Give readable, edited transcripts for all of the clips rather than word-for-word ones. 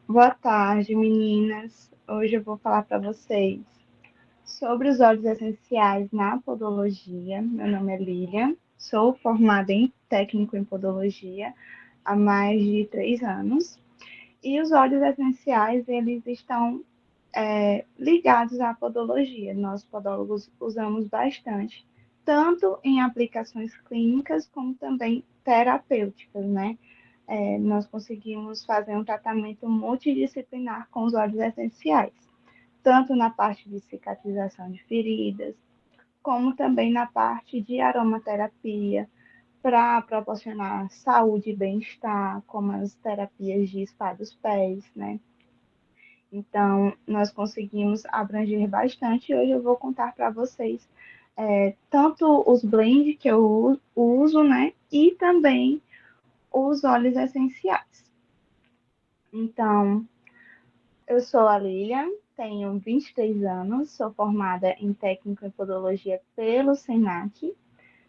Boa tarde, meninas. Hoje eu vou falar para vocês sobre os óleos essenciais na podologia. Meu nome é Lilian, sou formada em técnico em podologia há mais de 3 anos. E os óleos essenciais, eles estão ligados à podologia. Nós podólogos usamos bastante, tanto em aplicações clínicas como também terapêuticas, né? Nós conseguimos fazer um tratamento multidisciplinar com os óleos essenciais, tanto na parte de cicatrização de feridas, como também na parte de aromaterapia, para proporcionar saúde e bem-estar, como as terapias de spa dos pés, né? Então, nós conseguimos abranger bastante e hoje eu vou contar para vocês tanto os blends que eu uso, né? E também os óleos essenciais. Então, eu sou a Lilian, tenho 23 anos, sou formada em técnico em podologia pelo SENAC.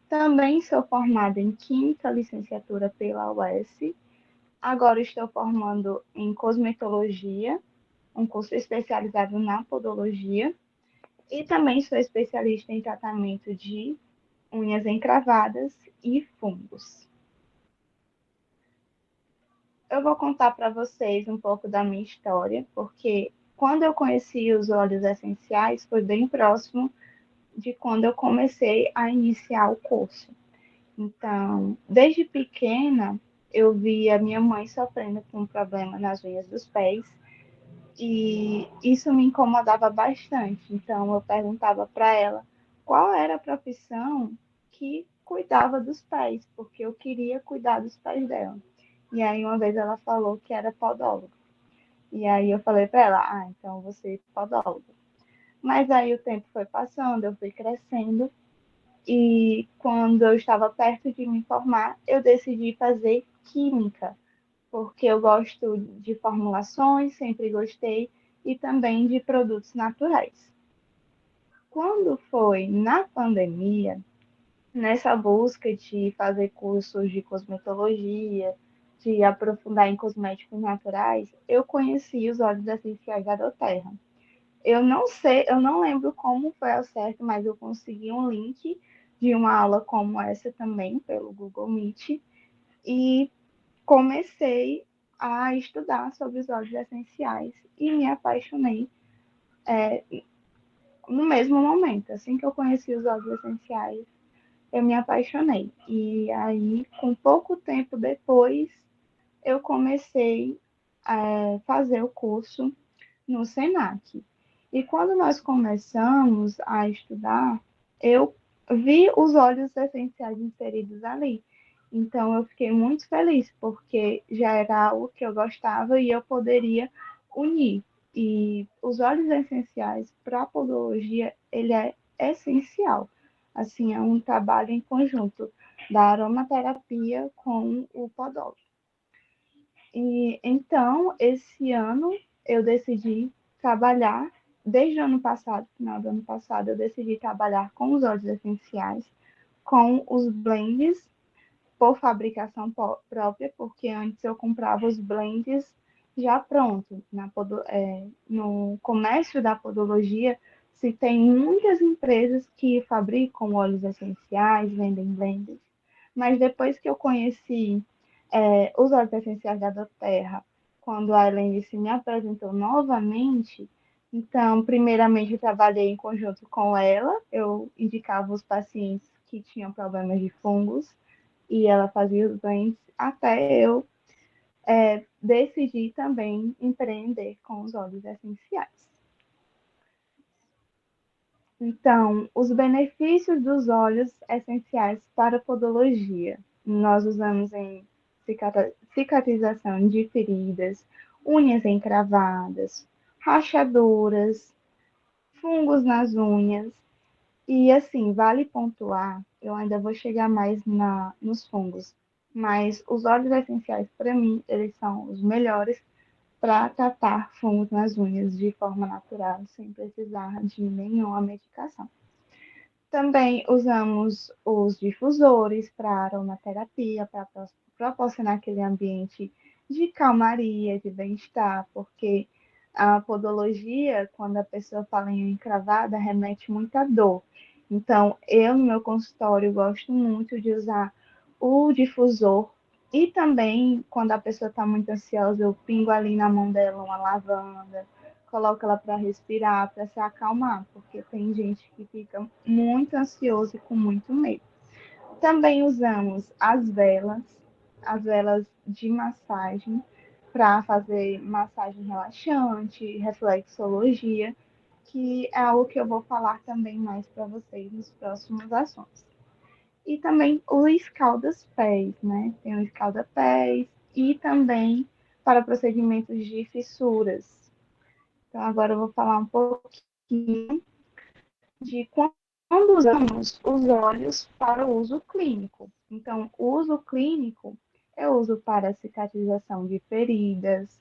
Também sou formada em química, licenciatura pela UES. Agora estou formando em cosmetologia, um curso especializado na podologia. E também sou especialista em tratamento de unhas encravadas e fungos. Eu vou contar para vocês um pouco da minha história, porque quando eu conheci os óleos essenciais foi bem próximo de quando eu comecei a iniciar o curso. Então, desde pequena, eu via minha mãe sofrendo com um problema nas unhas dos pés e isso me incomodava bastante. Então, eu perguntava para ela qual era a profissão que cuidava dos pés, porque eu queria cuidar dos pés dela. E aí, uma vez ela falou que era podóloga. E aí, eu falei para ela: ah, então você é podóloga. Mas aí, o tempo foi passando, eu fui crescendo. E quando eu estava perto de me formar, eu decidi fazer química, porque eu gosto de formulações, sempre gostei, e também de produtos naturais. Quando foi na pandemia, nessa busca de fazer cursos de cosmetologia, de aprofundar em cosméticos naturais, eu conheci os óleos essenciais da doTERRA. Eu não sei, eu não lembro como foi ao certo, mas eu consegui um link de uma aula como essa também pelo Google Meet e comecei a estudar sobre os óleos essenciais e me apaixonei no mesmo momento. Assim que eu conheci os óleos essenciais, eu me apaixonei. E aí, com pouco tempo depois, eu comecei a fazer o curso no SENAC. E quando nós começamos a estudar, eu vi os óleos essenciais inseridos ali. Então eu fiquei muito feliz, porque já era algo que eu gostava e eu poderia unir. E os óleos essenciais para a podologia, ele é essencial. Assim, é um trabalho em conjunto da aromaterapia com o podólogo. E então, esse ano, eu decidi trabalhar, desde o ano passado, final do ano passado, eu decidi trabalhar com os óleos essenciais, com os blends por fabricação própria, porque antes eu comprava os blends já prontos. No comércio da podologia, se tem muitas empresas que fabricam óleos essenciais, vendem blends, mas depois que eu conheci os óleos essenciais da doTERRA, quando a Helenice me apresentou novamente, então, primeiramente, eu trabalhei em conjunto com ela, eu indicava os pacientes que tinham problemas de fungos, e ela fazia os blends, até eu decidi também empreender com os óleos essenciais. Então, os benefícios dos óleos essenciais para a podologia. Nós usamos em cicatrização de feridas, unhas encravadas, rachaduras, fungos nas unhas. E assim, vale pontuar, eu ainda vou chegar mais nos fungos, mas os óleos essenciais, para mim, eles são os melhores para tratar fungos nas unhas de forma natural, sem precisar de nenhuma medicação. Também usamos os difusores para aromaterapia, para proporcionar aquele ambiente de calmaria, de bem-estar, porque a podologia, quando a pessoa fala em unha encravada, remete muito à dor. Então, eu no meu consultório gosto muito de usar o difusor e também, quando a pessoa está muito ansiosa, eu pingo ali na mão dela uma lavanda, coloco ela para respirar, para se acalmar, porque tem gente que fica muito ansioso e com muito medo. Também usamos as velas de massagem, para fazer massagem relaxante, reflexologia, que é algo que eu vou falar também mais para vocês nos próximos assuntos. E também o escalda-pés, né? Tem o escalda-pés e também para procedimentos de fissuras. Então, agora eu vou falar um pouquinho de quando usamos os óleos para o uso clínico. Então, o uso clínico é uso para cicatrização de feridas,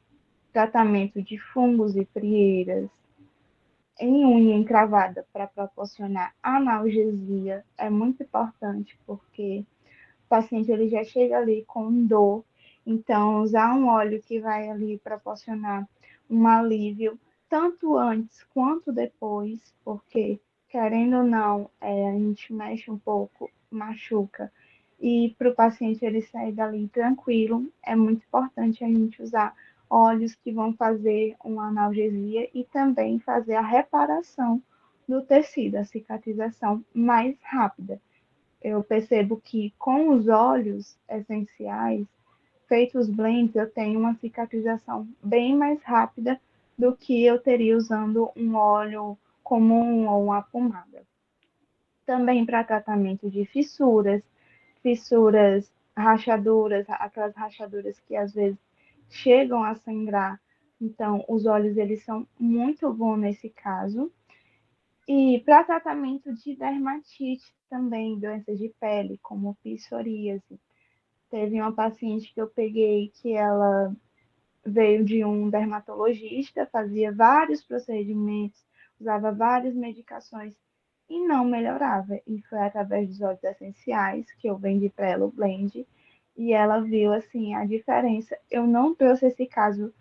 tratamento de fungos e frieiras, em unha encravada para proporcionar analgesia é muito importante porque o paciente ele já chega ali com dor, então usar um óleo que vai ali proporcionar um alívio tanto antes quanto depois, porque querendo ou não, a gente mexe um pouco, machuca, e para o paciente ele sair dali tranquilo, é muito importante a gente usar óleos que vão fazer uma analgesia e também fazer a reparação do tecido, a cicatrização mais rápida. Eu percebo que com os óleos essenciais, feitos blends, eu tenho uma cicatrização bem mais rápida do que eu teria usando um óleo comum ou uma pomada. Também para tratamento de fissuras, fissuras, rachaduras, aquelas rachaduras que às vezes chegam a sangrar. Então, os óleos eles são muito bons nesse caso. E para tratamento de dermatite também, doenças de pele, como psoríase. Teve uma paciente que eu peguei que ela veio de um dermatologista, fazia vários procedimentos, usava várias medicações e não melhorava. E foi através dos óleos essenciais que eu vendi para ela o blend e ela viu assim a diferença. Eu não trouxe esse caso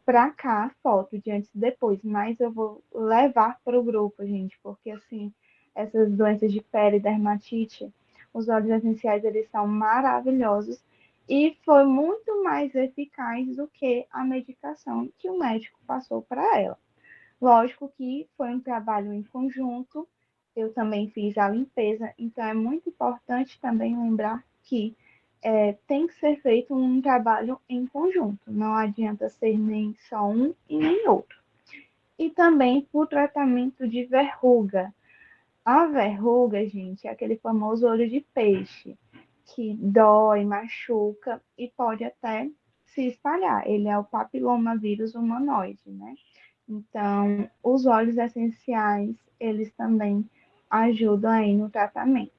para cá, foto de antes e depois, mas eu vou levar para o grupo, gente, porque assim, essas doenças de pele, dermatite, os óleos essenciais, eles são maravilhosos e foi muito mais eficaz do que a medicação que o médico passou para ela. Lógico que foi um trabalho em conjunto, eu também fiz a limpeza, então é muito importante também lembrar que tem que ser feito um trabalho em conjunto, não adianta ser nem só um e nem outro. E também por tratamento de verruga. A verruga, gente, é aquele famoso olho de peixe, que dói, machuca e pode até se espalhar. Ele é o papilomavírus humanoide, né? Então, os óleos essenciais, eles também ajudam aí no tratamento.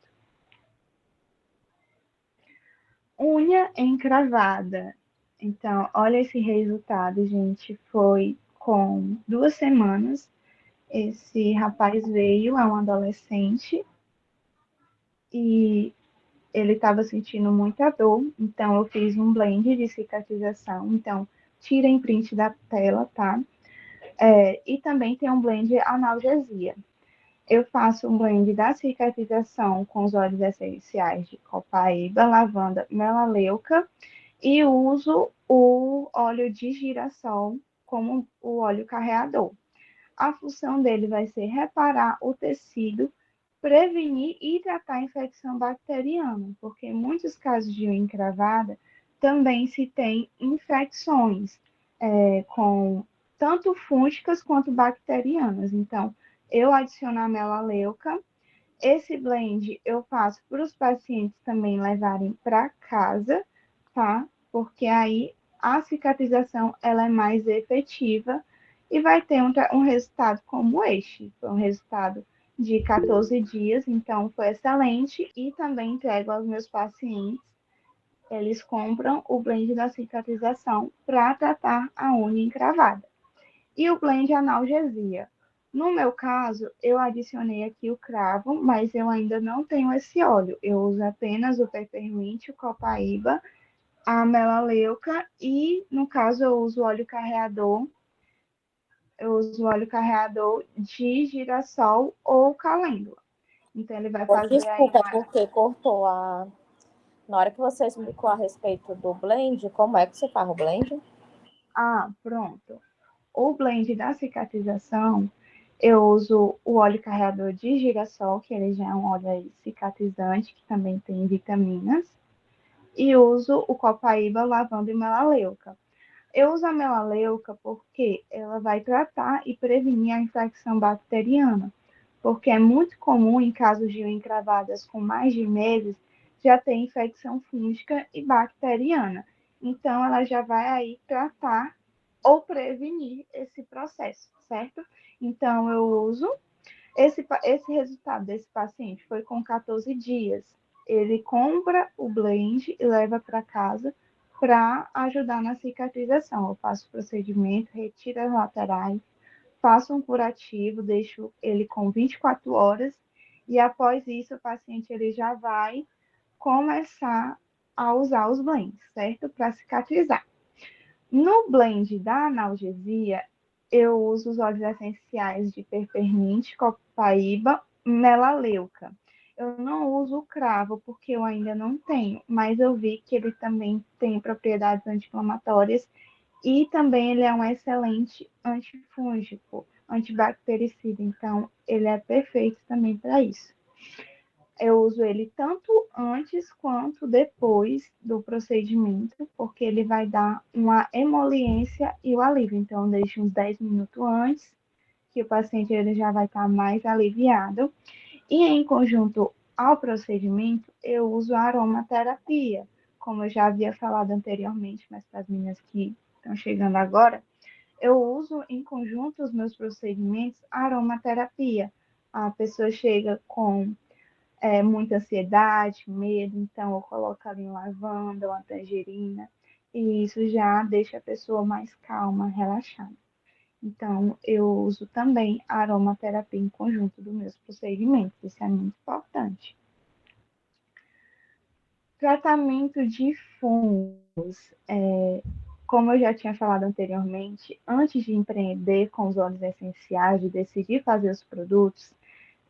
Unha encravada. Então, olha esse resultado, gente. Foi com 2 semanas. Esse rapaz veio, é um adolescente, e ele estava sentindo muita dor. Então, eu fiz um blend de cicatrização. Então, tirem print da tela, tá? E também tem um blend analgesia. Eu faço um blend da cicatrização com os óleos essenciais de copaíba, lavanda, melaleuca e uso o óleo de girassol como o óleo carreador. A função dele vai ser reparar o tecido, prevenir e tratar a infecção bacteriana, porque em muitos casos de unha encravada também se tem infecções com tanto fúngicas quanto bacterianas. Então, eu adiciono a melaleuca. Esse blend eu faço para os pacientes também levarem para casa, tá? Porque aí a cicatrização ela é mais efetiva e vai ter um resultado como este. Foi um resultado de 14 dias, então foi excelente. E também entrego aos meus pacientes, eles compram o blend da cicatrização para tratar a unha encravada. E o blend analgesia. No meu caso, eu adicionei aqui o cravo, mas eu ainda não tenho esse óleo. Eu uso apenas o peppermint, o copaíba, a melaleuca e, no caso, eu uso óleo carreador de girassol ou calêndula. Então, ele vai fazer aí Desculpa, porque cortou a. Na hora que você explicou a respeito do blend, como é que você faz o blend? Ah, pronto. O blend da cicatrização, eu uso o óleo carreador de girassol, que ele já é um óleo cicatrizante, que também tem vitaminas, e uso o copaíba, lavanda e melaleuca. Eu uso a melaleuca porque ela vai tratar e prevenir a infecção bacteriana, porque é muito comum em casos de encravadas com mais de meses já ter infecção fúngica e bacteriana. Então, ela já vai aí tratar ou prevenir esse processo, certo? Então, eu uso. Esse resultado desse paciente foi com 14 dias. Ele compra o blend e leva para casa para ajudar na cicatrização. Eu faço o procedimento, retiro as laterais, faço um curativo, deixo ele com 24 horas e após isso o paciente ele já vai começar a usar os blends, certo? Para cicatrizar. No blend da analgesia, eu uso os óleos essenciais de peppermint, copaíba, melaleuca. Eu não uso o cravo porque eu ainda não tenho, mas eu vi que ele também tem propriedades anti-inflamatórias e também ele é um excelente antifúngico, antibactericida, então ele é perfeito também para isso. Eu uso ele tanto antes quanto depois do procedimento, porque ele vai dar uma emoliência e o alívio. Então, eu deixo uns 10 minutos antes, que o paciente ele já vai estar mais aliviado. E em conjunto ao procedimento, eu uso a aromaterapia, como eu já havia falado anteriormente, mas para as meninas que estão chegando agora, eu uso em conjunto os meus procedimentos a aromaterapia. A pessoa chega com muita ansiedade, medo, então eu coloco ali um lavanda, uma tangerina, e isso já deixa a pessoa mais calma, relaxada. Então, eu uso também a aromaterapia em conjunto dos meus procedimentos, isso é muito importante. Tratamento de fungos. Como eu já tinha falado anteriormente, antes de empreender com os óleos essenciais, de decidir fazer os produtos,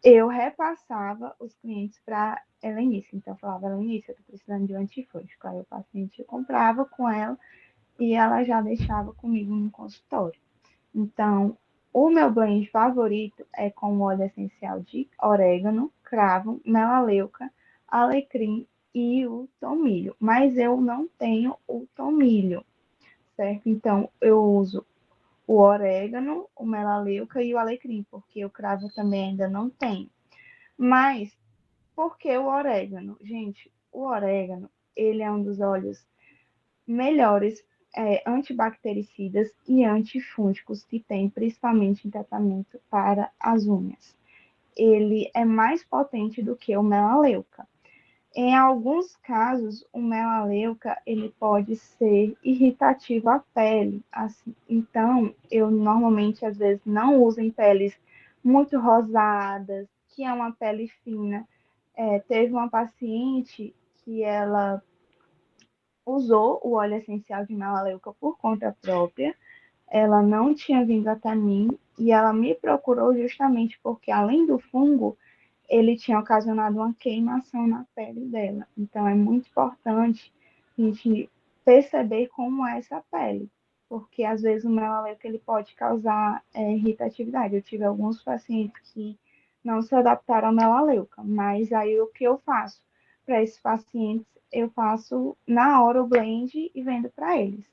eu repassava os clientes para Helenice. Então, eu falava, Helenice, eu estou precisando de um antifúngico. Aí o paciente comprava com ela e ela já deixava comigo no consultório. Então, o meu blend favorito é com o óleo essencial de orégano, cravo, melaleuca, alecrim e o tomilho. Mas eu não tenho o tomilho, certo? Então, eu uso o orégano, o melaleuca e o alecrim, porque o cravo também ainda não tem. Mas por que o orégano? Gente, o orégano, ele é um dos óleos melhores antibactericidas e antifúngicos que tem, principalmente em tratamento para as unhas. Ele é mais potente do que o melaleuca. Em alguns casos, o melaleuca ele pode ser irritativo à pele. Assim, então, eu normalmente às vezes não uso em peles muito rosadas, que é uma pele fina. Teve uma paciente que ela usou o óleo essencial de melaleuca por conta própria. Ela não tinha vindo até mim e ela me procurou justamente porque, além do fungo, ele tinha ocasionado uma queimação na pele dela. Então, é muito importante a gente perceber como é essa pele, porque às vezes o melaleuca ele pode causar irritatividade. Eu tive alguns pacientes que não se adaptaram ao melaleuca, mas aí o que eu faço para esses pacientes? Eu faço na hora o blend e vendo para eles.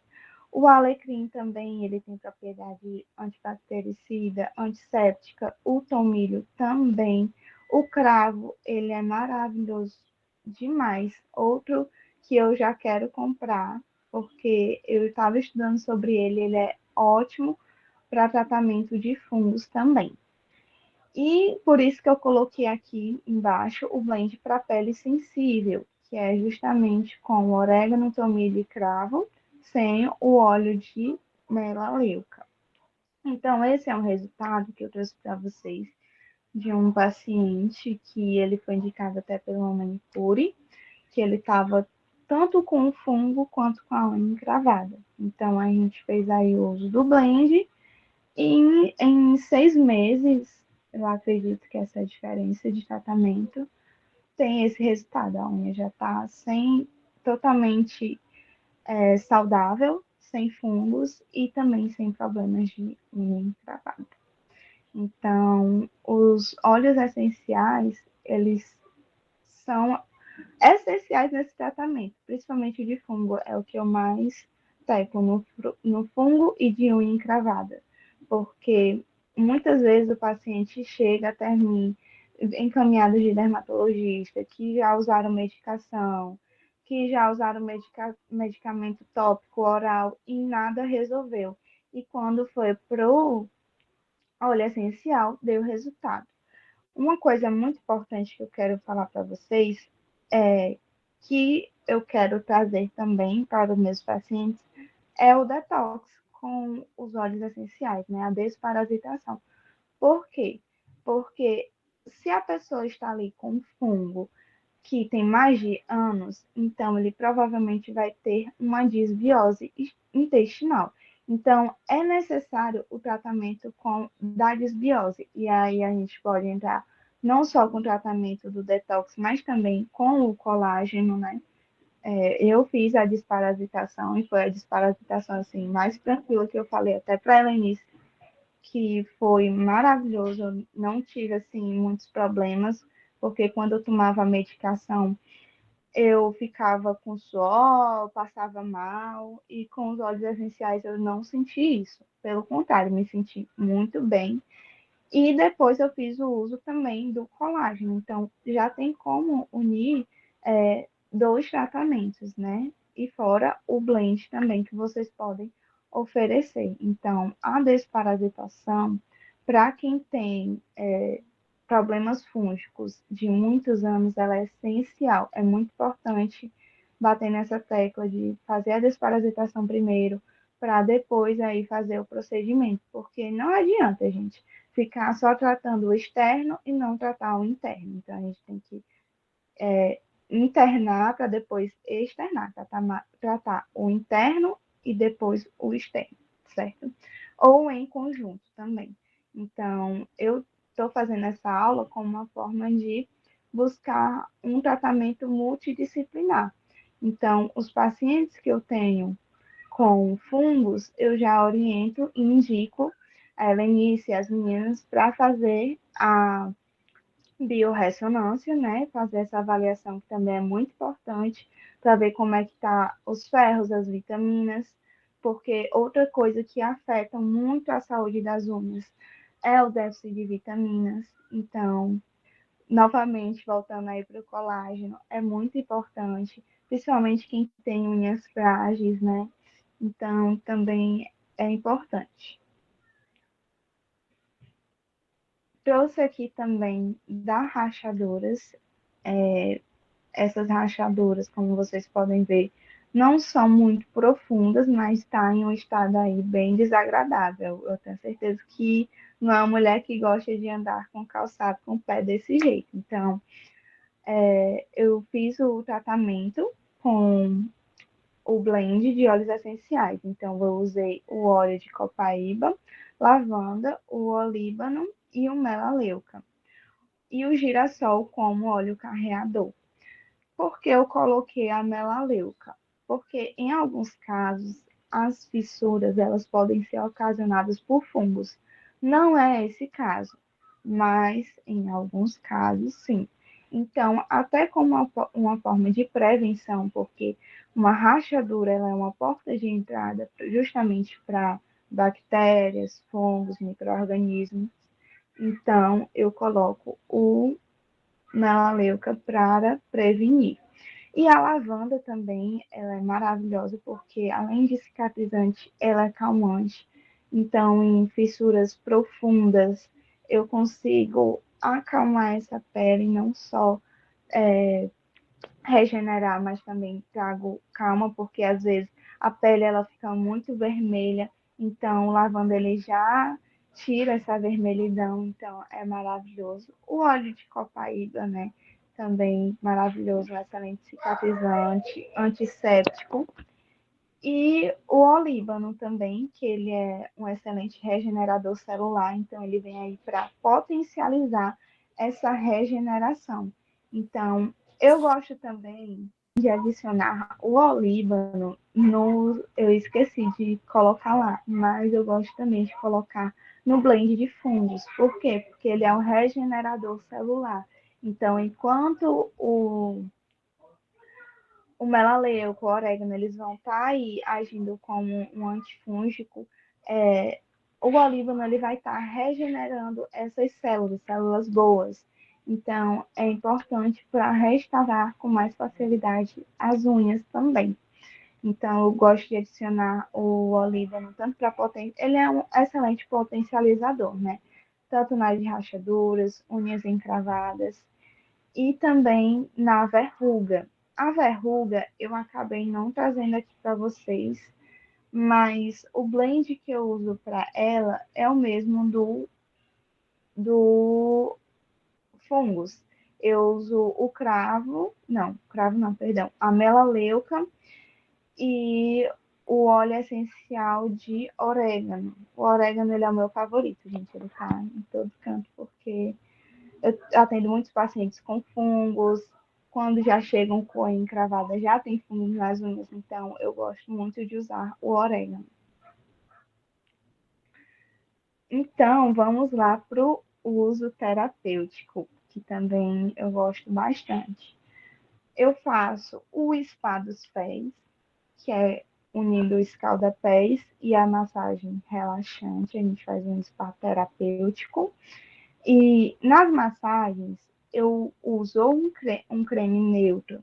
O alecrim também, ele tem propriedade antibactericida, antisséptica, o tomilho também. O cravo, ele é maravilhoso demais. Outro que eu já quero comprar, porque eu estava estudando sobre ele, ele é ótimo para tratamento de fungos também. E por isso que eu coloquei aqui embaixo o blend para pele sensível, que é justamente com orégano, tomilho e cravo, sem o óleo de melaleuca. Então, esse é um resultado que eu trouxe para vocês de um paciente que ele foi indicado até pela manicure, que ele estava tanto com o fungo quanto com a unha encravada. Então, a gente fez aí o uso do blend e em 6 meses, eu acredito que essa diferença de tratamento tem esse resultado. A unha já está totalmente saudável, sem fungos e também sem problemas de unha encravada. Então, os óleos essenciais, eles são essenciais nesse tratamento, principalmente de fungo, é o que eu mais pego no fungo e de unha encravada, porque muitas vezes o paciente chega até mim encaminhado de dermatologista, que já usaram medicação, que já usaram medicamento tópico oral e nada resolveu. E quando foi pro óleo essencial, deu resultado. Uma coisa muito importante que eu quero falar para vocês é que eu quero trazer também para os meus pacientes é o detox com os óleos essenciais, né? A desparasitação. Por quê? Porque se a pessoa está ali com fungo que tem mais de anos, então ele provavelmente vai ter uma disbiose intestinal. Então, é necessário o tratamento da disbiose. E aí a gente pode entrar não só com o tratamento do detox, mas também com o colágeno, né? Eu fiz a desparasitação e foi a desparasitação assim mais tranquila que eu falei até para ela início, que foi maravilhoso. Eu não tive assim muitos problemas, porque quando eu tomava a medicação eu ficava com suor, passava mal, e com os óleos essenciais eu não senti isso. Pelo contrário, me senti muito bem. E depois eu fiz o uso também do colágeno. Então, já tem como unir dois tratamentos, né? E fora o blend também que vocês podem oferecer. Então, a desparasitação, para quem tem problemas fúngicos de muitos anos, ela é essencial. É muito importante bater nessa tecla de fazer a desparasitação primeiro, para depois aí fazer o procedimento, porque não adianta, gente, ficar só tratando o externo e não tratar o interno. Então, a gente tem que internar para depois externar, tratar o interno e depois o externo, certo? Ou em conjunto também. Então, eu estou fazendo essa aula como uma forma de buscar um tratamento multidisciplinar. Então, os pacientes que eu tenho com fungos, eu já oriento e indico a Helenice e as meninas para fazer a biorressonância, né? Fazer essa avaliação que também é muito importante para ver como é que tá os ferros, as vitaminas, porque outra coisa que afeta muito a saúde das unhas é o déficit de vitaminas. Então, novamente, voltando aí para o colágeno, é muito importante, principalmente quem tem unhas frágeis, né? Então, também é importante. Trouxe aqui também da rachaduras. Essas rachaduras, como vocês podem ver, não são muito profundas, mas está em um estado aí bem desagradável. Eu tenho certeza que não é uma mulher que gosta de andar com calçado com o pé desse jeito. Então, eu fiz o tratamento com o blend de óleos essenciais. Então, eu usei o óleo de copaíba, lavanda, o olíbano e o melaleuca. E o girassol como óleo carreador. Por que eu coloquei a melaleuca? Porque em alguns casos as fissuras elas podem ser ocasionadas por fungos. Não é esse caso, mas em alguns casos sim. Então, até como uma forma de prevenção, porque uma rachadura ela é uma porta de entrada justamente para bactérias, fungos, micro-organismos. Então, eu coloco o melaleuca para prevenir. E a lavanda também, ela é maravilhosa porque além de cicatrizante, ela é calmante. Então, em fissuras profundas, eu consigo acalmar essa pele, não só regenerar, mas também trago calma, porque às vezes a pele ela fica muito vermelha, então o lavanda ele já tira essa vermelhidão, então é maravilhoso. O óleo de copaíba, né? também maravilhoso, um excelente cicatrizante, antisséptico. E o olíbano também, que ele é um excelente regenerador celular, então ele vem aí para potencializar essa regeneração. Então, eu gosto também de adicionar o olíbano no. Eu esqueci de colocar lá, mas eu gosto também de colocar no blend de fungos. Por quê? Porque ele é um regenerador celular. Então, enquanto o melaleuco, o orégano, eles vão estar aí agindo como um antifúngico, o olíbano ele vai estar regenerando essas células, células boas. Então, é importante para restaurar com mais facilidade as unhas também. Então, eu gosto de adicionar o olíbano tanto para potencializar. Ele é um excelente potencializador, né? Tanto nas rachaduras, unhas encravadas e também na verruga. A verruga eu acabei não trazendo aqui para vocês, mas o blend que eu uso para ela é o mesmo do fungos. Eu uso cravo não, perdão, a melaleuca e o óleo essencial de orégano. O orégano ele é o meu favorito, gente, ele tá em todo canto porque eu atendo muitos pacientes com fungos, quando já chegam com a encravada, já tem fungos nas unhas, então eu gosto muito de usar o orégano. Então, vamos lá para o uso terapêutico, que também eu gosto bastante. Eu faço o spa dos pés, que é unindo o escalda-pés e a massagem relaxante, a gente faz um spa terapêutico. E nas massagens, eu uso um creme neutro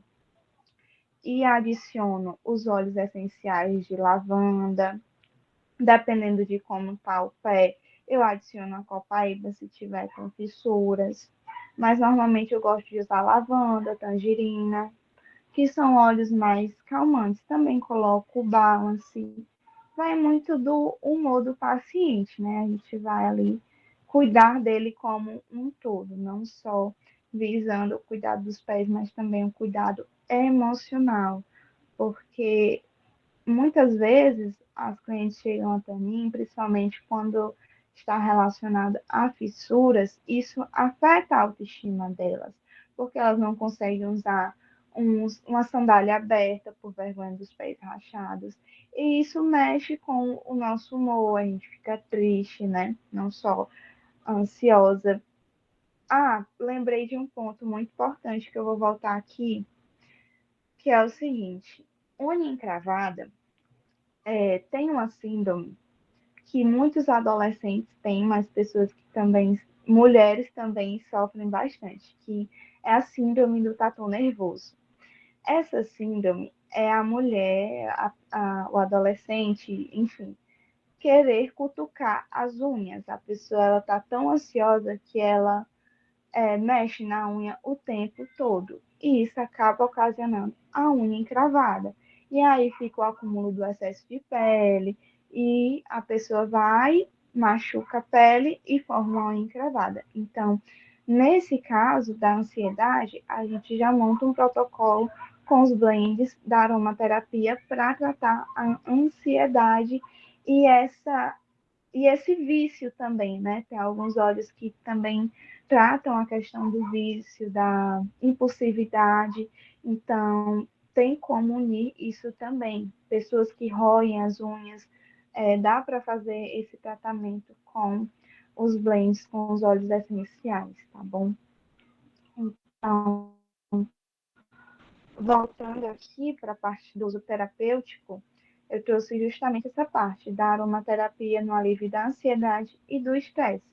e adiciono os óleos essenciais de lavanda. Dependendo de como está o pé, eu adiciono a copaíba se tiver com fissuras. Mas normalmente eu gosto de usar lavanda, tangerina, que são óleos mais calmantes. Também coloco o balance. Vai muito do humor do paciente, né? A gente vai ali cuidar dele como um todo, não só visando o cuidado dos pés, mas também o cuidado emocional, porque muitas vezes as clientes chegam até mim, principalmente quando está relacionado a fissuras, isso afeta a autoestima delas, porque elas não conseguem usar uma sandália aberta por vergonha dos pés rachados. E isso mexe com o nosso humor, a gente fica triste, né? Não só ansiosa. Ah, lembrei de um ponto muito importante que eu vou voltar aqui, que é o seguinte: unha encravada tem uma síndrome que muitos adolescentes têm, mas pessoas que também, mulheres também sofrem bastante, que é a síndrome do tatu nervoso. Essa síndrome é a mulher, o adolescente, enfim, querer cutucar as unhas. A pessoa ela tá tão ansiosa que ela mexe na unha o tempo todo. E isso acaba ocasionando a unha encravada. E aí fica o acúmulo do excesso de pele, e a pessoa vai, machuca a pele e forma uma unha encravada. Então, nesse caso da ansiedade, a gente já monta um protocolo com os blends da aromaterapia para tratar a ansiedade e esse vício também, né? Tem alguns óleos que também tratam a questão do vício, da impulsividade. Então, tem como unir isso também. Pessoas que roem as unhas, dá para fazer esse tratamento com os blends, com os óleos essenciais, tá bom? Então, voltando aqui para a parte do uso terapêutico, eu trouxe justamente essa parte da aromaterapia no alívio da ansiedade e do estresse.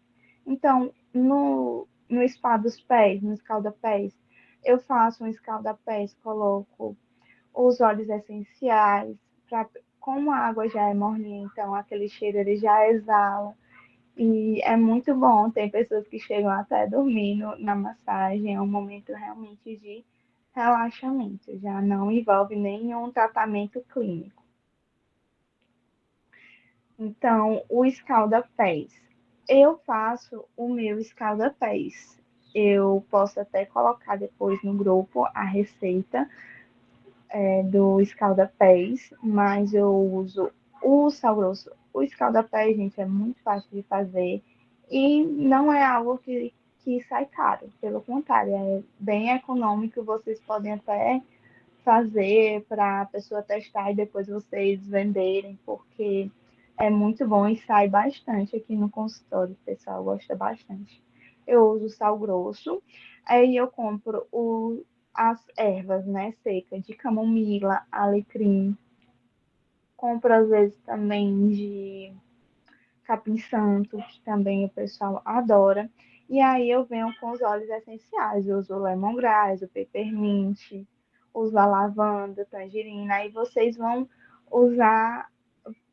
Então, no spa dos pés, no escalda-pés, eu faço um escalda-pés, coloco os óleos essenciais, como a água já é morninha, então aquele cheiro ele já exala. E é muito bom, tem pessoas que chegam até dormindo na massagem, é um momento realmente de relaxamento, já não envolve nenhum tratamento clínico. Então, o escalda-pés. Eu faço o meu escalda-pés Eu posso até colocar depois no grupo a receita do escaldapés, mas eu uso o sal grosso. O escaldapés, gente, é muito fácil de fazer e não é algo que sai caro. Pelo contrário, é bem econômico. Vocês podem até fazer para a pessoa testar e depois vocês venderem, porque é muito bom e sai bastante aqui no consultório. O pessoal gosta bastante. Eu uso sal grosso, aí eu compro as ervas, né, secas, de camomila, alecrim. Compro às vezes também de capim-santo, que também o pessoal adora. E aí eu venho com os óleos essenciais. Eu uso o lemongrass, o peppermint, uso a lavanda, tangerina. Aí vocês vão usar.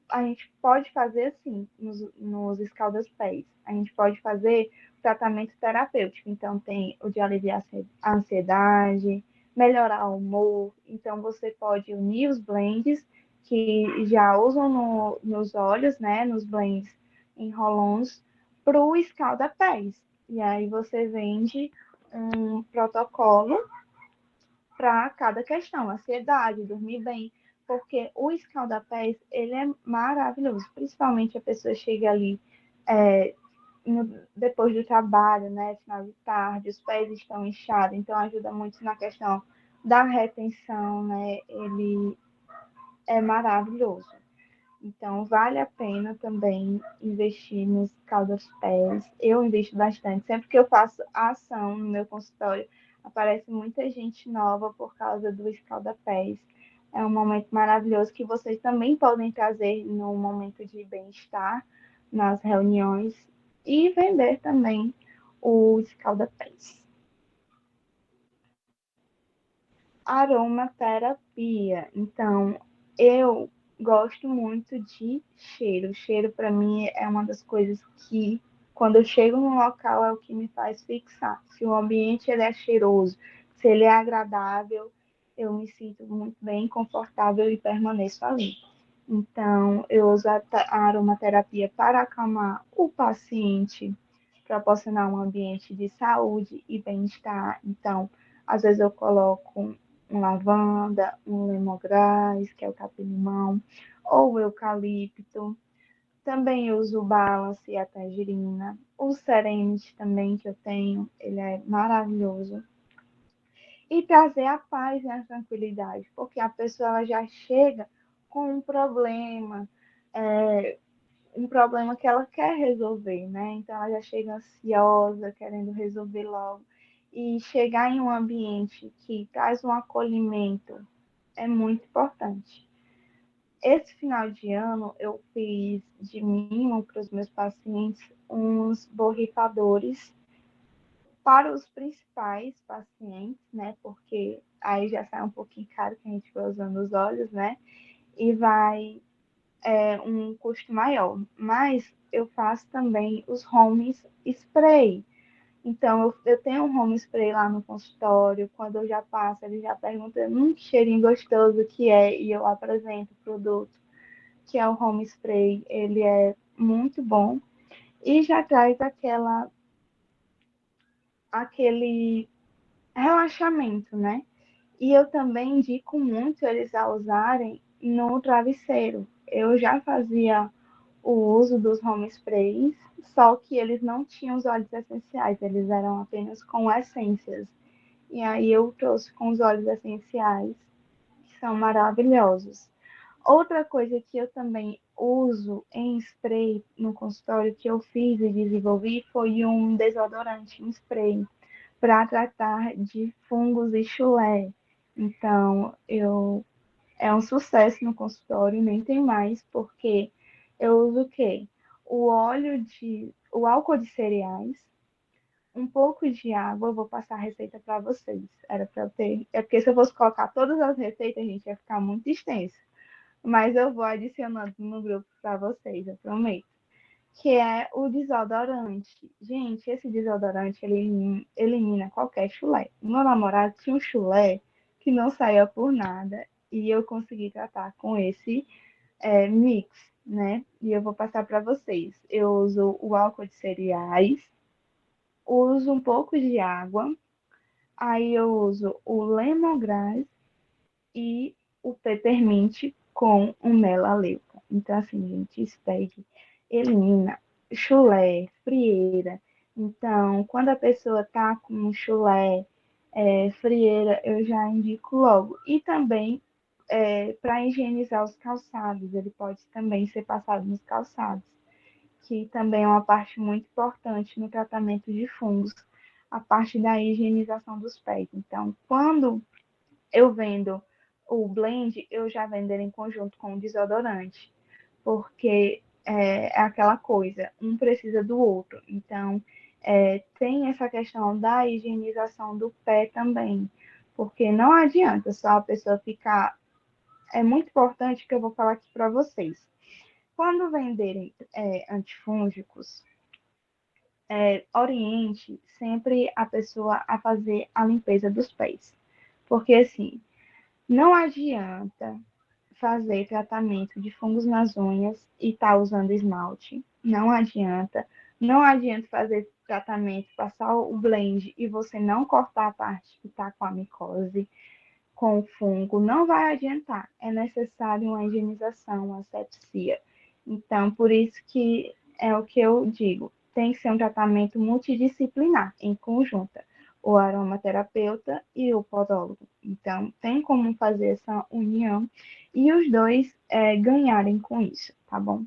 A gente pode fazer assim nos escalda-pés. A gente pode fazer tratamento terapêutico. Então, tem o de aliviar a ansiedade, melhorar o humor. Então, você pode unir os blends que já usam nos olhos, né? Nos blends em roll-ons, para o escalda-pés. E aí você vende um protocolo para cada questão, ansiedade, dormir bem, porque o escalda-pés, ele é maravilhoso, principalmente a pessoa chega ali depois do trabalho, né, final de tarde, os pés estão inchados, então ajuda muito na questão da retenção, né, ele é maravilhoso. Então, vale a pena também investir nos caldas-pés. Eu invisto bastante. Sempre que eu faço a ação no meu consultório, aparece muita gente nova por causa do escalda-pés. É um momento maravilhoso que vocês também podem trazer no momento de bem-estar, nas reuniões, e vender também o escalda-pés. Aromaterapia. Então, eu gosto muito de cheiro. Cheiro, para mim, é uma das coisas que, quando eu chego no local, é o que me faz fixar. Se o ambiente ele é cheiroso, se ele é agradável, eu me sinto muito bem, confortável e permaneço ali. Então, eu uso a aromaterapia para acalmar o paciente, proporcionar um ambiente de saúde e bem-estar. Então, às vezes eu coloco um lavanda, um lemongrass, que é o capim-limão, ou o eucalipto. Também uso o balance e a tangerina. O serenity também que eu tenho, ele é maravilhoso. E trazer a paz e a tranquilidade, porque a pessoa ela já chega com um problema que ela quer resolver, né? Então ela já chega ansiosa, querendo resolver logo. E chegar em um ambiente que traz um acolhimento é muito importante. Esse final de ano eu fiz de mimo para os meus pacientes uns borrifadores para os principais pacientes, né? Porque aí já sai um pouquinho caro que a gente vai usando os olhos, né? E vai um custo maior. Mas eu faço também os homes spray. Então, eu tenho um home spray lá no consultório. Quando eu já passo, ele já pergunta que cheirinho gostoso que é, e eu apresento o produto, que é o home spray. Ele é muito bom e já traz aquele relaxamento, né? E eu também indico muito eles a usarem no travesseiro. Eu já fazia o uso dos home sprays, só que eles não tinham os óleos essenciais, eles eram apenas com essências. E aí eu trouxe com os óleos essenciais, que são maravilhosos. Outra coisa que eu também uso em spray no consultório que eu fiz e desenvolvi foi um desodorante em spray para tratar de fungos e chulé. Então, é um sucesso no consultório, nem tem mais, porque eu uso o quê? O álcool de cereais, um pouco de água, eu vou passar a receita para vocês. Era para eu ter, é porque se eu fosse colocar todas as receitas, a gente ia ficar muito extenso. Mas eu vou adicionando no grupo para vocês, eu prometo. Que é o desodorante. Gente, esse desodorante ele elimina qualquer chulé. O meu namorado tinha um chulé que não saía por nada e eu consegui tratar com esse mix, né? E eu vou passar para vocês. Eu uso o álcool de cereais, uso um pouco de água, aí eu uso o lemongrass e o peppermint com o melaleuca. Então, assim, gente, SPEG elimina chulé, frieira. Então, quando a pessoa tá com chulé, frieira, eu já indico logo. E também para higienizar os calçados, ele pode também ser passado nos calçados, que também é uma parte muito importante no tratamento de fungos, a parte da higienização dos pés. Então, quando eu vendo o blend, eu já vendo ele em conjunto com o desodorante, porque é aquela coisa, um precisa do outro. Então, tem essa questão da higienização do pé também, porque não adianta só a pessoa ficar. É muito importante que eu vou falar aqui para vocês. Quando venderem antifúngicos, oriente sempre a pessoa a fazer a limpeza dos pés. Porque assim, não adianta fazer tratamento de fungos nas unhas e estar usando esmalte. Não adianta. Não adianta fazer tratamento, passar o blend e você não cortar a parte que está com a micose, com o fungo. Não vai adiantar. É necessário uma higienização, uma asepsia. Então, por isso que é o que eu digo. Tem que ser um tratamento multidisciplinar, em conjunta o aromaterapeuta e o podólogo. Então, tem como fazer essa união e os dois ganharem com isso, tá bom?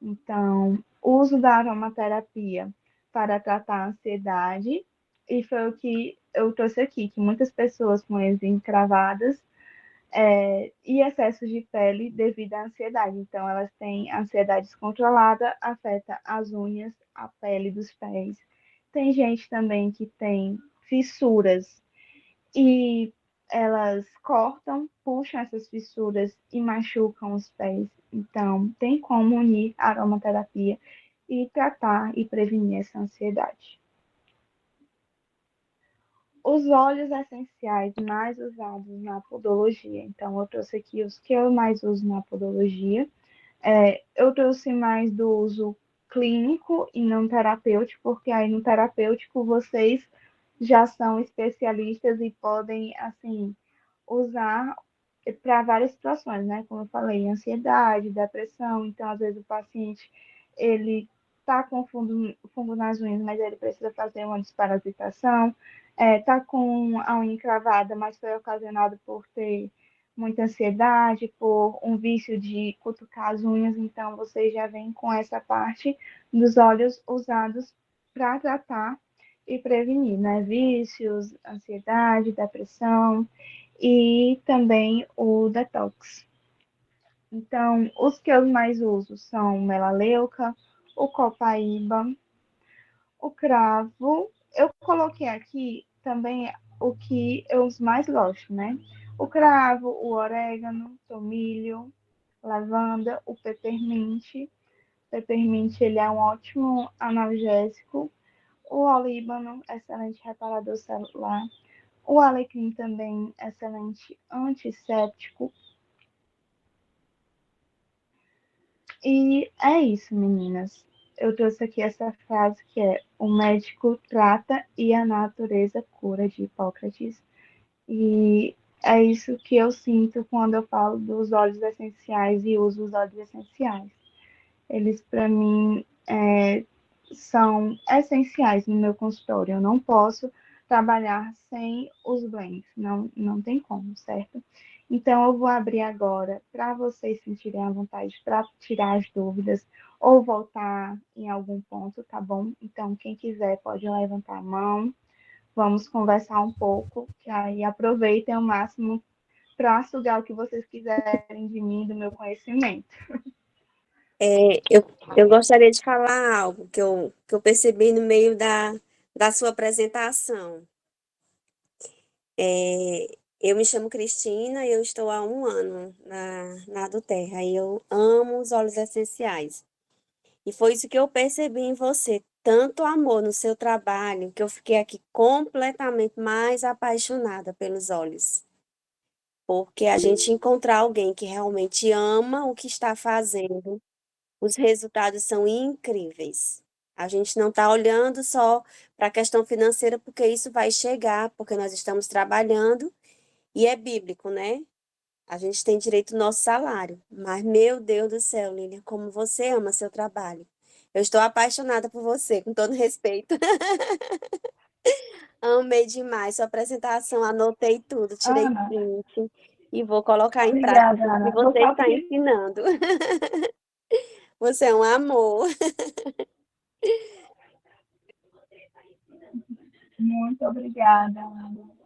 Então, o uso da aromaterapia para tratar a ansiedade, e foi o que eu trouxe aqui, que muitas pessoas com unhas encravadas e excesso de pele devido à ansiedade. Então, elas têm ansiedade descontrolada, afeta as unhas, a pele dos pés. Tem gente também que tem fissuras e elas cortam, puxam essas fissuras e machucam os pés. Então, tem como unir a aromaterapia e tratar e prevenir essa ansiedade. Os óleos essenciais mais usados na podologia. Então, eu trouxe aqui os que eu mais uso na podologia. Eu trouxe mais do uso clínico e não terapêutico, porque aí no terapêutico vocês já são especialistas e podem, assim, usar para várias situações, né? Como eu falei, ansiedade, depressão. Então, às vezes o paciente, ele tá com fungo nas unhas, mas ele precisa fazer uma desparasitação. Tá com a unha encravada, mas foi ocasionado por ter muita ansiedade, por um vício de cutucar as unhas. Então, você já vem com essa parte dos óleos usados para tratar e prevenir, né? Vícios, ansiedade, depressão e também o detox. Então, os que eu mais uso são o melaleuca, o copaíba, o cravo. Eu coloquei aqui também o que eu mais gosto, né? O cravo, o orégano, tomilho, lavanda, o peppermint. Peppermint, ele é um ótimo analgésico. O olíbano, excelente reparador celular. O alecrim também, excelente antisséptico. E é isso, meninas. Eu trouxe aqui essa frase que é: o médico trata e a natureza cura, de Hipócrates. E é isso que eu sinto quando eu falo dos óleos essenciais e uso os óleos essenciais. Eles, para mim, são essenciais no meu consultório. Eu não posso trabalhar sem os blends, não tem como, certo? Então, eu vou abrir agora para vocês sentirem a vontade para tirar as dúvidas ou voltar em algum ponto, tá bom? Então, quem quiser pode levantar a mão, vamos conversar um pouco, que aí aproveitem ao máximo para sugar o que vocês quiserem de mim, do meu conhecimento. Eu gostaria de falar algo que eu percebi no meio da sua apresentação. Eu me chamo Cristina e eu estou há 1 ano na Aduterra e eu amo os óleos essenciais. E foi isso que eu percebi em você, tanto amor no seu trabalho, que eu fiquei aqui completamente mais apaixonada pelos óleos. Porque a gente encontrar alguém que realmente ama o que está fazendo, os resultados são incríveis. A gente não está olhando só para a questão financeira, porque isso vai chegar, porque nós estamos trabalhando e é bíblico, né? A gente tem direito ao nosso salário. Mas, meu Deus do céu, Lilian, como você ama seu trabalho. Eu estou apaixonada por você, com todo respeito. Amei demais sua apresentação, anotei tudo, tirei Ana, print e vou colocar em prática obrigada, tudo que Ana. Vou você só está pedir ensinando. Você é um amor. muito obrigada, Ana.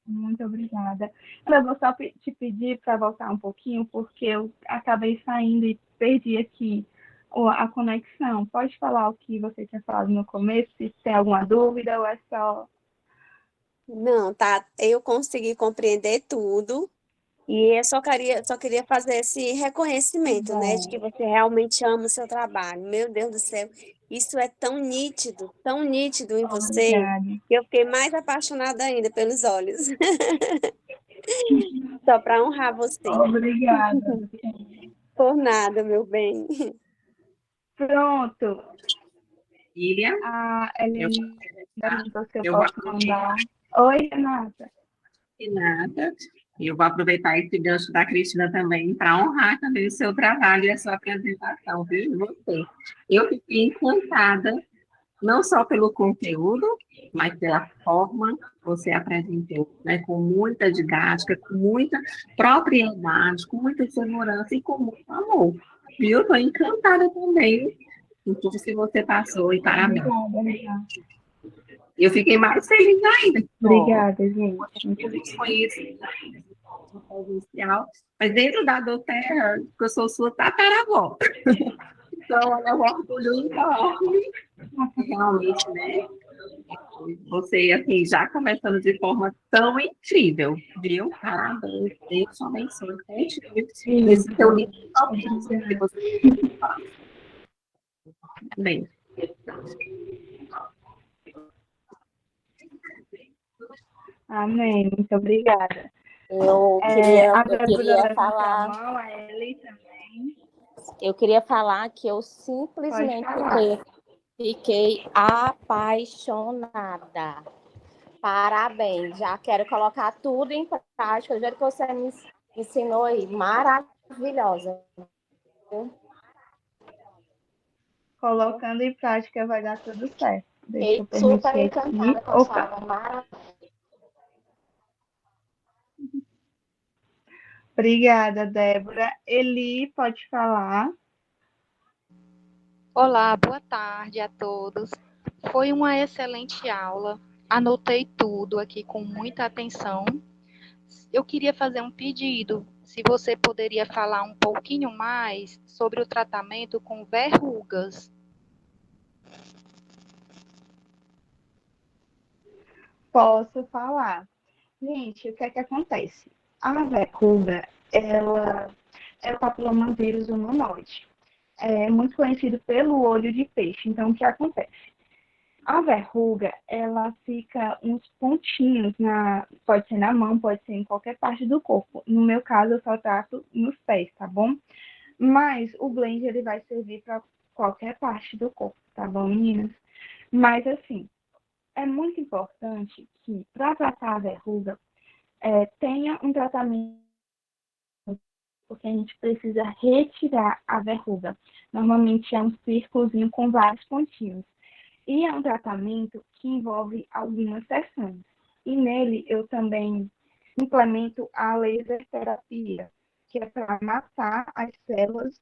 Muito obrigada. Eu vou só te pedir para voltar um pouquinho, porque eu acabei saindo e perdi aqui a conexão. Pode falar o que você tinha falado no começo, se tem alguma dúvida ou é só. Não, tá. Eu consegui compreender tudo. E eu só queria fazer esse reconhecimento, né, de que Bom, você realmente ama o seu trabalho. Meu Deus do céu, isso é tão nítido em você, obrigada. que eu fiquei mais apaixonada ainda pelos olhos, só para honrar você. Obrigada. Por nada, meu bem. Pronto. Lilian, A eu, Helena tá? perguntou se eu Eu vou posso aproveitar mandar. Oi, Renata. nada. Eu vou aproveitar esse gancho da Cristina também para honrar também o seu trabalho e a sua apresentação, viu? Você. Eu fiquei encantada, não só pelo conteúdo, mas pela forma que você apresentou, né? Com muita didática, com muita propriedade, com muita segurança e com muito amor. Viu? Estou encantada também com tudo que você passou e parabéns. Obrigada, Renata. Eu fiquei mais feliz ainda. Ó, Obrigada, gente. Muito eu não obrigada. conheço presencial, mas dentro da Doterra, que eu sou sua tataravó. Então, olha, é um orgulho enorme, realmente, né? Você, assim, já começando de forma tão incrível, viu? Parabéns, Deus te abençoe, continue nesse teu Isso. lindo propósito que Obrigada. você faz. Bem, Amém. Muito obrigada. Eu É, queria, a eu Débora queria levantou a falar, mão, a Eli também. eu queria falar que eu Pode simplesmente falar. fiquei apaixonada. Parabéns, já quero colocar tudo em prática. O jeito que você me ensinou aí, maravilhosa. Colocando em prática vai dar tudo certo. Deixa Fiquei eu super permitir encantada aqui. com a sua Opa, aula maravilhosa. obrigada, Débora. Eli, pode falar. Olá, boa tarde a todos. Foi uma excelente aula. Anotei tudo aqui com muita atenção. Eu queria fazer um pedido. Se você poderia falar um pouquinho mais sobre o tratamento com verrugas. Posso falar. Gente, o que é que acontece? A verruga, ela é o papilomavírus humanoide. É muito conhecido pelo olho de peixe. Então, o que acontece? A verruga, ela fica uns pontinhos pode ser na mão, pode ser em qualquer parte do corpo. No meu caso, eu só trato nos pés, tá bom? Mas o blend, ele vai servir para qualquer parte do corpo, tá bom, meninas? Mas, assim, é muito importante que, para tratar a verruga, tenha um tratamento, porque a gente precisa retirar a verruga. Normalmente é um círculozinho com vários pontinhos. E é um tratamento que envolve algumas sessões. E nele eu também implemento a laser terapia, que é para matar as células,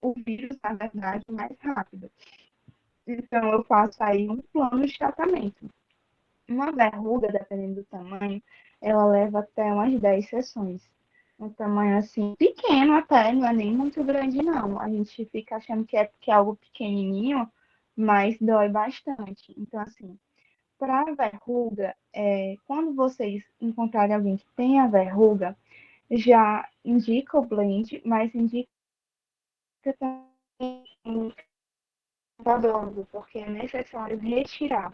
o vírus, na verdade, mais rápido. Então eu faço aí um plano de tratamento. Uma verruga, dependendo do tamanho, ela leva até umas 10 sessões. Um tamanho assim, pequeno até, não é nem muito grande, não. A gente fica achando que é algo pequenininho, mas dói bastante. Então, assim, para verruga, quando vocês encontrarem alguém que tem a verruga, já indica o blend, mas indica também um odonto, porque é necessário retirar,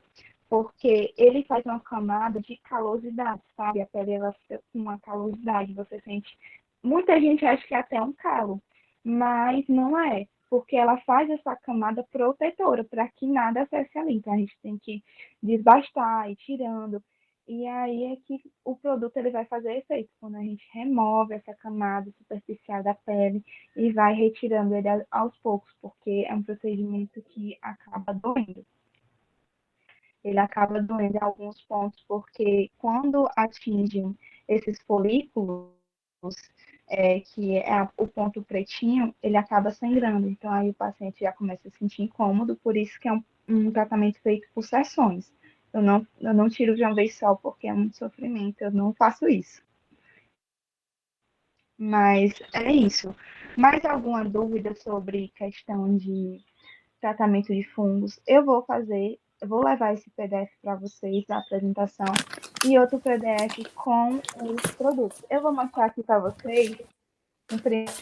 porque ele faz uma camada de calosidade, sabe? A pele ela fica com uma calosidade, você sente. Muita gente acha que é até um calo, mas não é. porque ela faz essa camada protetora para que nada acesse ali. Então, a gente tem que desbastar, ir tirando. E aí é que o produto ele vai fazer efeito, quando a gente remove essa camada superficial da pele e vai retirando ele aos poucos, porque é um procedimento que acaba doendo. Ele acaba doendo em alguns pontos, porque quando atingem esses folículos, que é o ponto pretinho, ele acaba sangrando. Então, aí o paciente já começa a se sentir incômodo, por isso que é um tratamento feito por sessões. Eu não tiro de uma vez só, porque é muito sofrimento, eu não faço isso. Mas é isso. Mais alguma dúvida sobre questão de tratamento de fungos? Eu vou levar esse PDF para vocês, da apresentação, e outro PDF com os produtos. Eu vou mostrar aqui para vocês, em primeira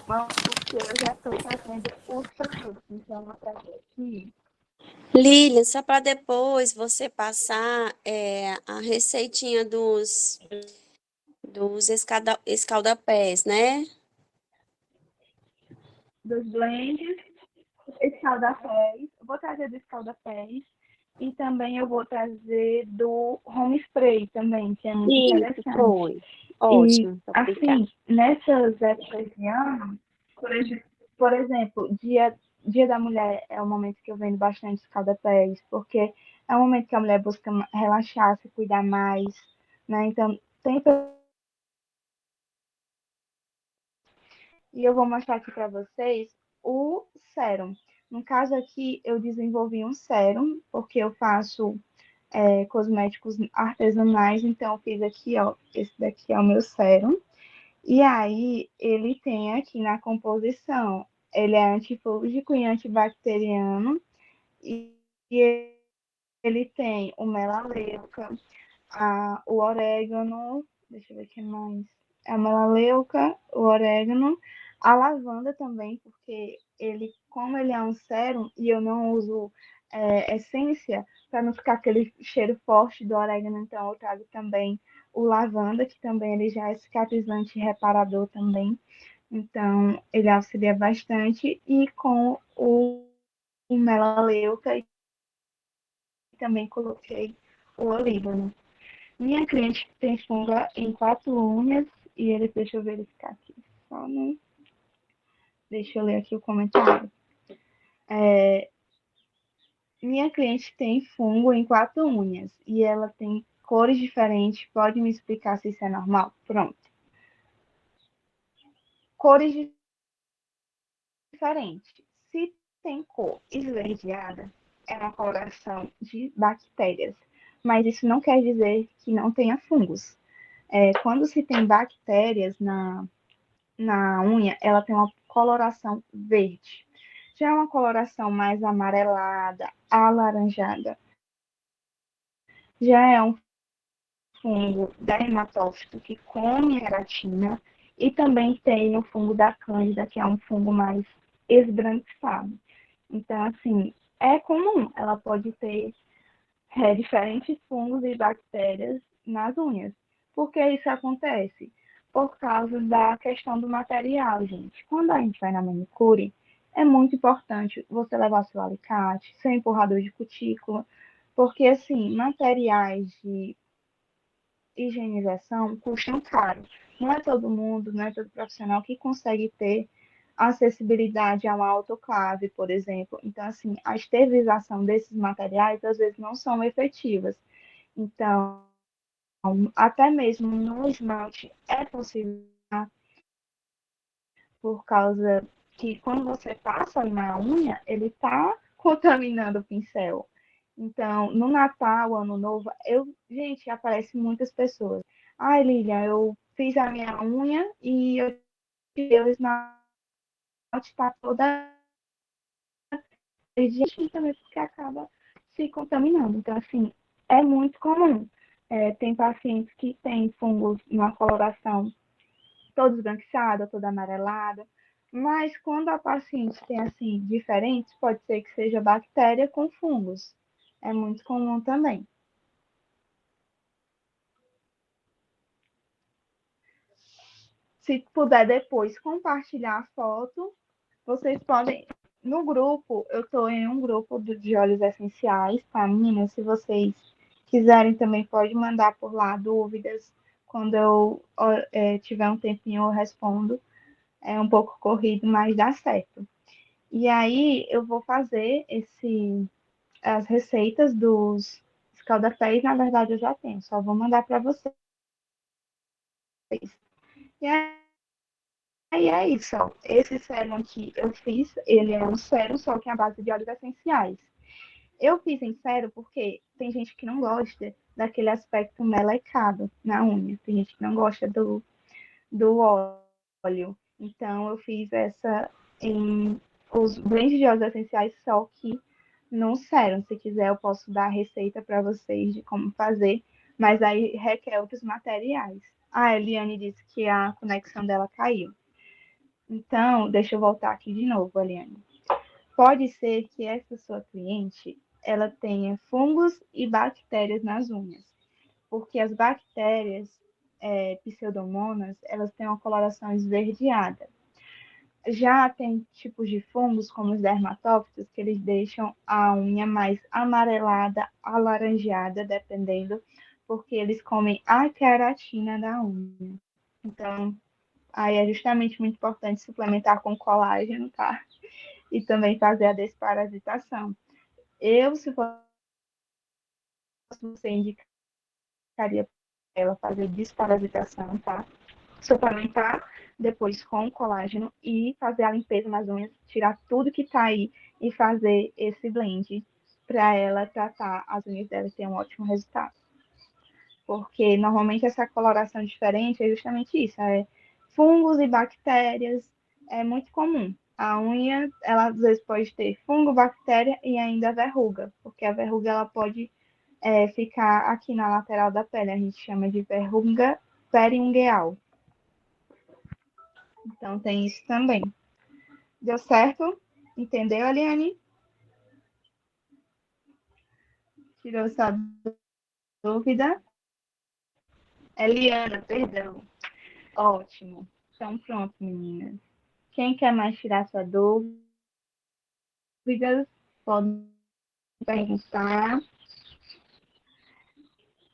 mão, porque eu já estou fazendo os produtos. Então, eu vou trazer aqui. Lilian, só para depois você passar a receitinha dos escaldapés, né? Dos blends, escaldapés. Eu vou trazer do escaldapés. E também eu vou trazer do home spray também, que é muito Isso, interessante. foi. E, Ótimo, obrigada. assim, nessas épocas de ano, por exemplo, dia da Mulher é o momento que eu vendo bastante escalda-pés, porque é um momento que a mulher busca relaxar, se cuidar mais, né? Então, tem. E eu vou mostrar aqui para vocês o sérum. No caso aqui, eu desenvolvi um sérum, porque eu faço cosméticos artesanais, então eu fiz aqui, ó, esse daqui é o meu sérum. E aí, ele tem aqui na composição, ele é antifúngico e antibacteriano, e ele tem o melaleuca, o orégano, deixa eu ver o que mais, a melaleuca, o orégano, a lavanda também, porque ele, como ele é um sérum e eu não uso essência, para não ficar aquele cheiro forte do orégano, então eu trago também o lavanda, que também ele já é cicatrizante e reparador também. Então, ele auxilia bastante. E com o melaleuca, e também coloquei o olíbano. Minha cliente tem funga em 4 unhas e ele, deixa eu verificar aqui, só no, deixa eu ler aqui o comentário. Minha cliente tem fungo em 4 unhas e ela tem cores diferentes. Pode me explicar se isso é normal? Pronto. Cores diferentes. Se tem cor esverdeada, é uma coloração de bactérias. Mas isso não quer dizer que não tenha fungos. Quando se tem bactérias na unha, ela tem uma coloração verde. Já uma coloração mais amarelada, alaranjada, já é um fungo dermatófito que come a queratina, e também tem o fungo da cândida, que é um fungo mais esbranquiçado. Então, assim, é comum, ela pode ter diferentes fungos e bactérias nas unhas. Por que isso acontece? Por causa da questão do material, gente. Quando a gente vai na manicure, é muito importante você levar seu alicate, seu empurrador de cutícula, porque, assim, materiais de higienização custam caro. Não é todo mundo, não é todo profissional que consegue ter acessibilidade a uma autoclave, por exemplo. Então, assim, a esterilização desses materiais às vezes não são efetivas. Então, até mesmo no esmalte é possível, por causa que quando você passa na unha, ele está contaminando o pincel. Então, no Natal, Ano Novo, gente, aparece muitas pessoas. Ai, Lilian, eu fiz a minha unha e eu tirei o esmalte está toda e também porque acaba se contaminando. Então, assim, é muito comum. Tem pacientes que têm fungos na coloração toda esbranquiçada, toda amarelada, mas quando a paciente tem, assim, diferentes, pode ser que seja bactéria com fungos. É muito comum também. Se puder depois compartilhar a foto Vocês podem. No grupo, eu estou em um grupo de óleos essenciais, tá, meninas? Se vocês quiserem também, pode mandar por lá dúvidas. Quando eu tiver um tempinho, eu respondo. É um pouco corrido, mas dá certo. E aí, eu vou fazer as receitas dos escaldapés. Na verdade, eu já tenho, só vou mandar para vocês. E aí é isso, ó. Esse sérum aqui eu fiz, ele é um sérum, só que é a base de óleos essenciais. Eu fiz em sérum porque tem gente que não gosta daquele aspecto melecado na unha. Tem gente que não gosta do óleo. Então, eu fiz essa em os blends de óleos essenciais, só que no sérum. Se quiser, eu posso dar a receita para vocês de como fazer, mas aí requer outros materiais. A Eliane disse que a conexão dela caiu. Então, deixa eu voltar aqui de novo, Eliane. Pode ser que essa sua cliente ela tenha fungos e bactérias nas unhas, porque as bactérias pseudomonas elas têm uma coloração esverdeada. Já tem tipos de fungos, como os dermatófitos, que eles deixam a unha mais amarelada, alaranjada, dependendo, porque eles comem a queratina da unha. Então, aí é justamente muito importante suplementar com colágeno, tá? E também fazer a desparasitação. Eu, se fosse você, indicaria para ela fazer desparasitação, tá? Suplementar depois com colágeno e fazer a limpeza nas unhas, tirar tudo que tá aí e fazer esse blend para ela tratar as unhas dela e ter um ótimo resultado. Porque normalmente essa coloração diferente é justamente isso, fungos e bactérias, é muito comum. A unha, ela às vezes pode ter fungo, bactéria e ainda verruga, porque a verruga ela pode ficar aqui na lateral da pele, a gente chama de verruga periungueal. Então tem isso também. Deu certo? Entendeu, Eliane? Tirou essa dúvida? Eliana, perdão. Ótimo. Então pronto, meninas. Quem quer mais tirar sua dúvida, pode perguntar.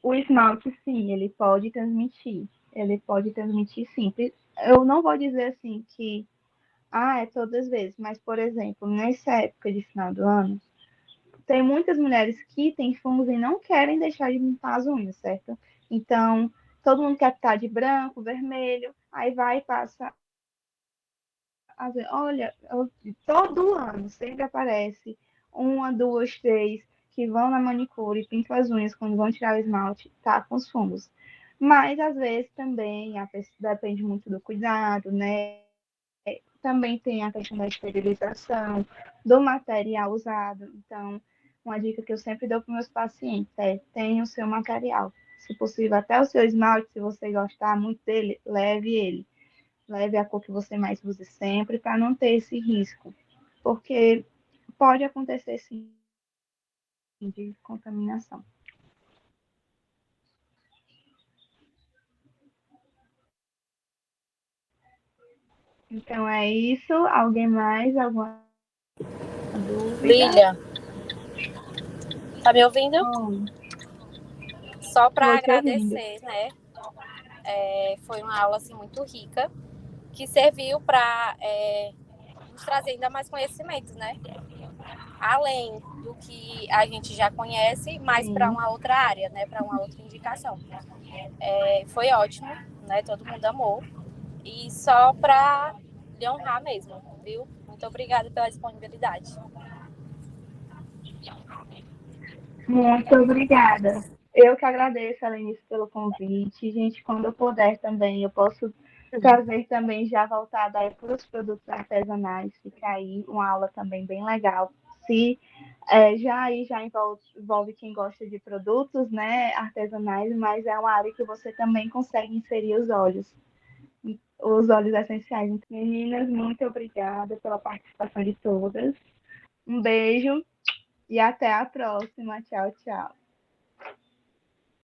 O esmalte, sim, ele pode transmitir. Ele pode transmitir, sim. Eu não vou dizer assim que é todas as vezes, mas, por exemplo, nessa época de final do ano, tem muitas mulheres que têm fungos e não querem deixar de limpar as unhas, certo? Então, todo mundo quer estar de branco, vermelho, aí vai e passa. Olha, todo ano sempre aparece uma, duas, três que vão na manicure e pintam as unhas quando vão tirar o esmalte, tá com os fungos. Mas às vezes também depende muito do cuidado, né? Também tem a questão da esterilização, do material usado. Então, uma dica que eu sempre dou para meus pacientes é: tenha o seu material. Se possível, até o seu esmalte, se você gostar muito dele, leve ele. Leve a cor que você mais use sempre, para não ter esse risco. Porque pode acontecer, sim, de contaminação. Então, é isso. Alguém mais? Alguma dúvida? Lília, tá me ouvindo? Bom, Só para vou te ouvindo. agradecer, né? Foi uma aula assim, muito rica, que serviu para nos trazer ainda mais conhecimento, né? Além do que a gente já conhece, mas para Sim. uma outra área, né? Para uma outra indicação. Foi ótimo, né? Todo mundo amou. E só para lhe honrar mesmo, viu? Muito obrigada pela disponibilidade. Muito obrigada. Eu que agradeço, Alenice, pelo convite. Gente, quando eu puder também, eu posso trazer também já voltada para os produtos artesanais. Fica aí uma aula também bem legal. Se já envolve quem gosta de produtos, né, artesanais, mas é uma área que você também consegue inserir os óleos essenciais. Meninas, muito obrigada pela participação de todas. Um beijo e até a próxima. Tchau, tchau.